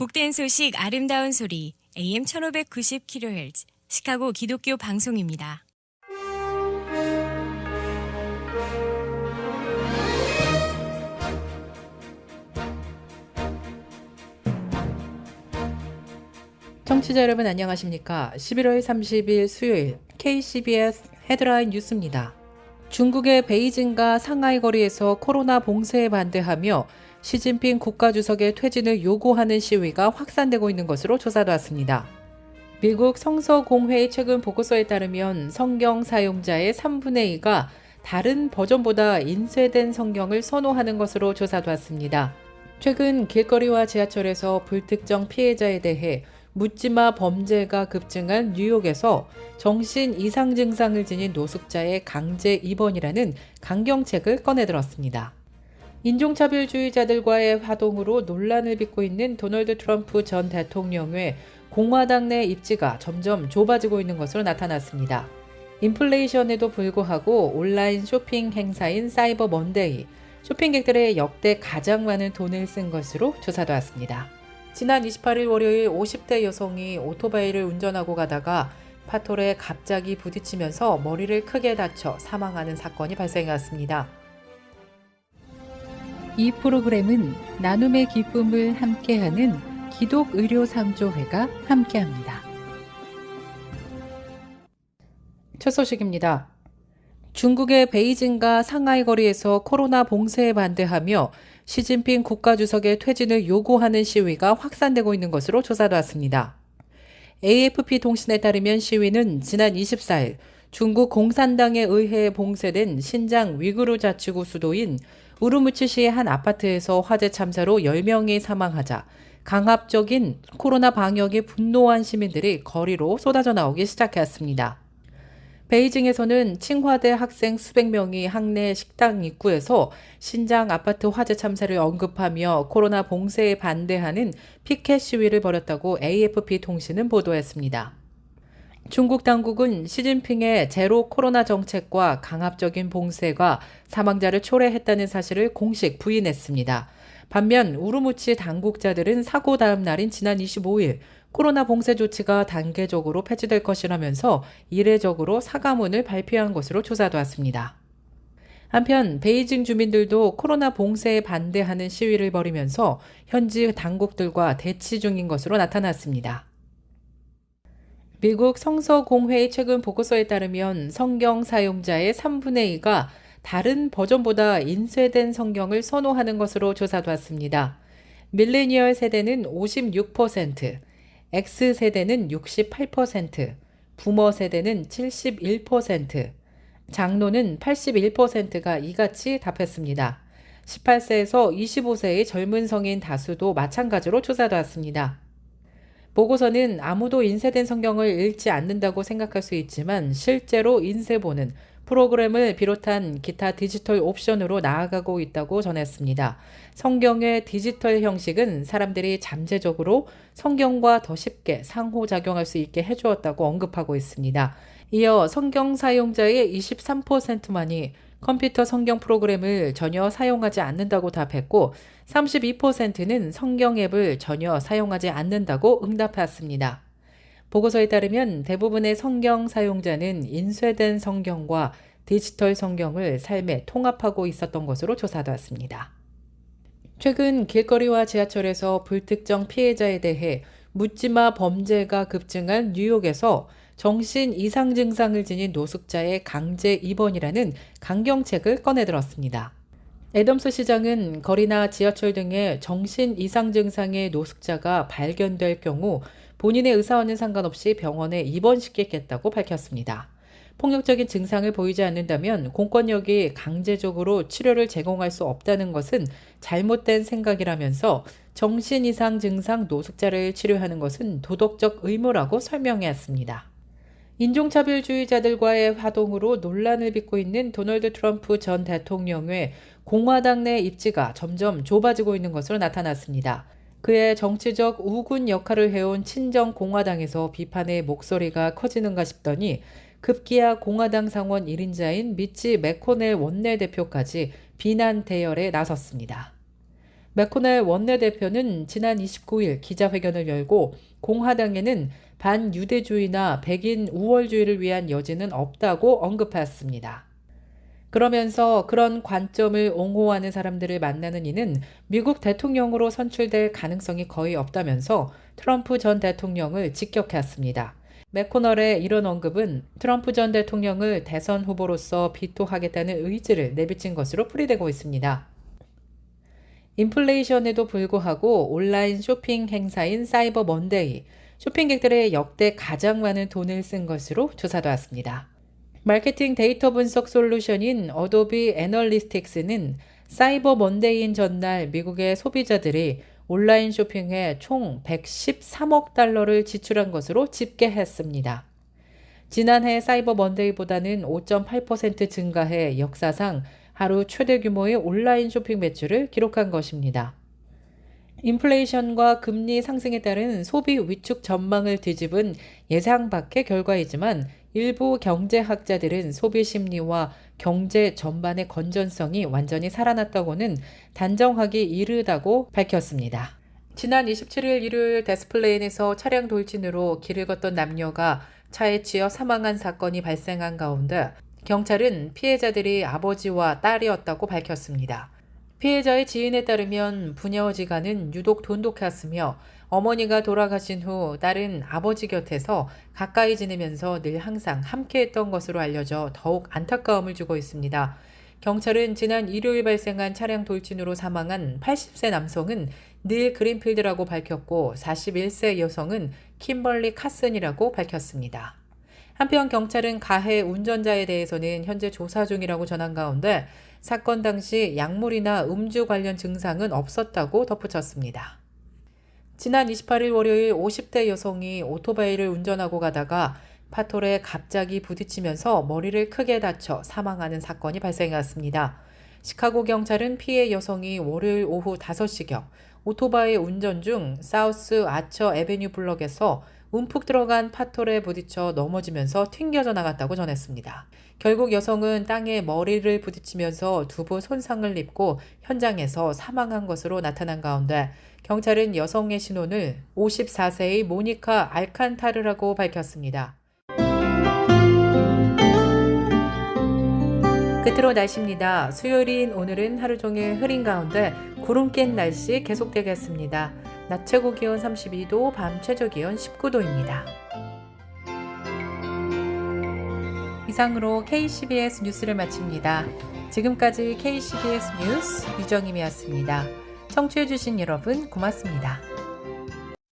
복된 소식 아름다운 소리 AM 1590kHz 시카고 기독교 방송입니다. 청취자 여러분 안녕하십니까? 11월 30일 수요일 KCBS 헤드라인 뉴스입니다. 중국의 베이징과 상하이 거리에서 코로나 봉쇄에 반대하며 시진핑 국가주석의 퇴진을 요구하는 시위가 확산되고 있는 것으로 조사됐습니다. 미국 성서공회의 최근 보고서에 따르면 성경 사용자의 3분의 2가 다른 버전보다 인쇄된 성경을 선호하는 것으로 조사됐습니다. 최근 길거리와 지하철에서 불특정 피해자에 대해 묻지마 범죄가 급증한 뉴욕에서 정신 이상 증상을 지닌 노숙자의 강제 입원이라는 강경책을 꺼내들었습니다. 인종차별주의자들과의 화동으로 논란을 빚고 있는 도널드 트럼프 전 대통령의 공화당 내 입지가 점점 좁아지고 있는 것으로 나타났습니다. 인플레이션에도 불구하고 온라인 쇼핑 행사인 사이버 먼데이, 쇼핑객들의 역대 가장 많은 돈을 쓴 것으로 조사되었습니다. 지난 28일 월요일 50대 여성이 오토바이를 운전하고 가다가 파톨에 갑자기 부딪히면서 머리를 크게 다쳐 사망하는 사건이 발생했습니다. 이 프로그램은 나눔의 기쁨을 함께하는 기독의료상조회가 함께합니다. 첫 소식입니다. 중국의 베이징과 상하이 거리에서 코로나 봉쇄에 반대하며 시진핑 국가주석의 퇴진을 요구하는 시위가 확산되고 있는 것으로 조사됐습니다. AFP 통신에 따르면 시위는 지난 24일 중국 공산당에 의해 봉쇄된 신장 위구르 자치구 수도인 우르무치시의 한 아파트에서 화재 참사로 10명이 사망하자 강압적인 코로나 방역에 분노한 시민들이 거리로 쏟아져 나오기 시작했습니다. 베이징에서는 칭화대 학생 수백 명이 학내 식당 입구에서 신장 아파트 화재 참사를 언급하며 코로나 봉쇄에 반대하는 피켓 시위를 벌였다고 AFP 통신은 보도했습니다. 중국 당국은 시진핑의 제로 코로나 정책과 강압적인 봉쇄가 사망자를 초래했다는 사실을 공식 부인했습니다. 반면 우르무치 당국자들은 사고 다음 날인 지난 25일 코로나 봉쇄 조치가 단계적으로 폐지될 것이라면서 이례적으로 사과문을 발표한 것으로 조사되었습니다. 한편 베이징 주민들도 코로나 봉쇄에 반대하는 시위를 벌이면서 현지 당국들과 대치 중인 것으로 나타났습니다. 미국 성서공회의 최근 보고서에 따르면 성경 사용자의 3분의 2가 다른 버전보다 인쇄된 성경을 선호하는 것으로 조사됐습니다. 밀레니얼 세대는 56%, X세대는 68%, 부머 세대는 71%, 장로는 81%가 이같이 답했습니다. 18세에서 25세의 젊은 성인 다수도 마찬가지로 조사됐습니다. 보고서는 아무도 인쇄된 성경을 읽지 않는다고 생각할 수 있지만 실제로 인쇄본은 프로그램을 비롯한 기타 디지털 옵션으로 나아가고 있다고 전했습니다. 성경의 디지털 형식은 사람들이 잠재적으로 성경과 더 쉽게 상호작용할 수 있게 해주었다고 언급하고 있습니다. 이어 성경 사용자의 23%만이 컴퓨터 성경 프로그램을 전혀 사용하지 않는다고 답했고 32%는 성경 앱을 전혀 사용하지 않는다고 응답했습니다. 보고서에 따르면 대부분의 성경 사용자는 인쇄된 성경과 디지털 성경을 삶에 통합하고 있었던 것으로 조사됐습니다. 최근 길거리와 지하철에서 불특정 피해자에 대해 묻지마 범죄가 급증한 뉴욕에서 정신 이상 증상을 지닌 노숙자의 강제 입원이라는 강경책을 꺼내들었습니다. 애덤스 시장은 거리나 지하철 등의 정신 이상 증상의 노숙자가 발견될 경우 본인의 의사와는 상관없이 병원에 입원시키겠다고 밝혔습니다. 폭력적인 증상을 보이지 않는다면 공권력이 강제적으로 치료를 제공할 수 없다는 것은 잘못된 생각이라면서 정신 이상 증상 노숙자를 치료하는 것은 도덕적 의무라고 설명했습니다. 인종차별주의자들과의 화동으로 논란을 빚고 있는 도널드 트럼프 전 대통령의 공화당 내 입지가 점점 좁아지고 있는 것으로 나타났습니다. 그의 정치적 우군 역할을 해온 친정 공화당에서 비판의 목소리가 커지는가 싶더니 급기야 공화당 상원 1인자인 미치 매코넬 원내대표까지 비난 대열에 나섰습니다. 맥코넬 원내대표는 지난 29일 기자회견을 열고 공화당에는 반유대주의나 백인 우월주의를 위한 여지는 없다고 언급했습니다. 그러면서 그런 관점을 옹호하는 사람들을 만나는 이는 미국 대통령으로 선출될 가능성이 거의 없다면서 트럼프 전 대통령을 직격했습니다. 맥코널의 이런 언급은 트럼프 전 대통령을 대선 후보로서 비토하겠다는 의지를 내비친 것으로 풀이되고 있습니다. 인플레이션에도 불구하고 온라인 쇼핑 행사인 사이버 먼데이, 쇼핑객들의 역대 가장 많은 돈을 쓴 것으로 조사되었습니다. 마케팅 데이터 분석 솔루션인 어도비 애널리틱스는 사이버 먼데이인 전날 미국의 소비자들이 온라인 쇼핑에 총 113억 달러를 지출한 것으로 집계했습니다. 지난해 사이버 먼데이보다는 5.8% 증가해 역사상 하루 최대 규모의 온라인 쇼핑 매출을 기록한 것입니다. 인플레이션과 금리 상승에 따른 소비 위축 전망을 뒤집은 예상 밖의 결과이지만 일부 경제학자들은 소비 심리와 경제 전반의 건전성이 완전히 살아났다고는 단정하기 이르다고 밝혔습니다. 지난 27일 일요일 데스플레인에서 차량 돌진으로 길을 걷던 남녀가 차에 치여 사망한 사건이 발생한 가운데 경찰은 피해자들이 아버지와 딸이었다고 밝혔습니다. 피해자의 지인에 따르면 부녀지간은 유독 돈독했으며 어머니가 돌아가신 후 딸은 아버지 곁에서 가까이 지내면서 늘 항상 함께했던 것으로 알려져 더욱 안타까움을 주고 있습니다. 경찰은 지난 일요일 발생한 차량 돌진으로 사망한 80세 남성은 닐 그린필드라고 밝혔고 41세 여성은 킴벌리 카슨이라고 밝혔습니다. 한편 경찰은 가해 운전자에 대해서는 현재 조사 중이라고 전한 가운데 사건 당시 약물이나 음주 관련 증상은 없었다고 덧붙였습니다. 지난 28일 월요일 50대 여성이 오토바이를 운전하고 가다가 파톨에 갑자기 부딪히면서 머리를 크게 다쳐 사망하는 사건이 발생했습니다. 시카고 경찰은 피해 여성이 월요일 오후 5시경 오토바이 운전 중 사우스 아처 에베뉴 블럭에서 움푹 들어간 파톨에 부딪혀 넘어지면서 튕겨져 나갔다고 전했습니다. 결국 여성은 땅에 머리를 부딪히면서 두부 손상을 입고 현장에서 사망한 것으로 나타난 가운데 경찰은 여성의 신원을 54세의 모니카 알칸타르라고 밝혔습니다. 끝으로 날씨입니다. 수요일인 오늘은 하루 종일 흐린 가운데 구름 낀 날씨 계속되겠습니다. 낮 최고 기온 32도, 밤 최저 기온 19도입니다. 이상으로 KCBS 뉴스를 마칩니다. 지금까지 KCBS 뉴스 유정임이었습니다. 청취해주신 여러분 고맙습니다.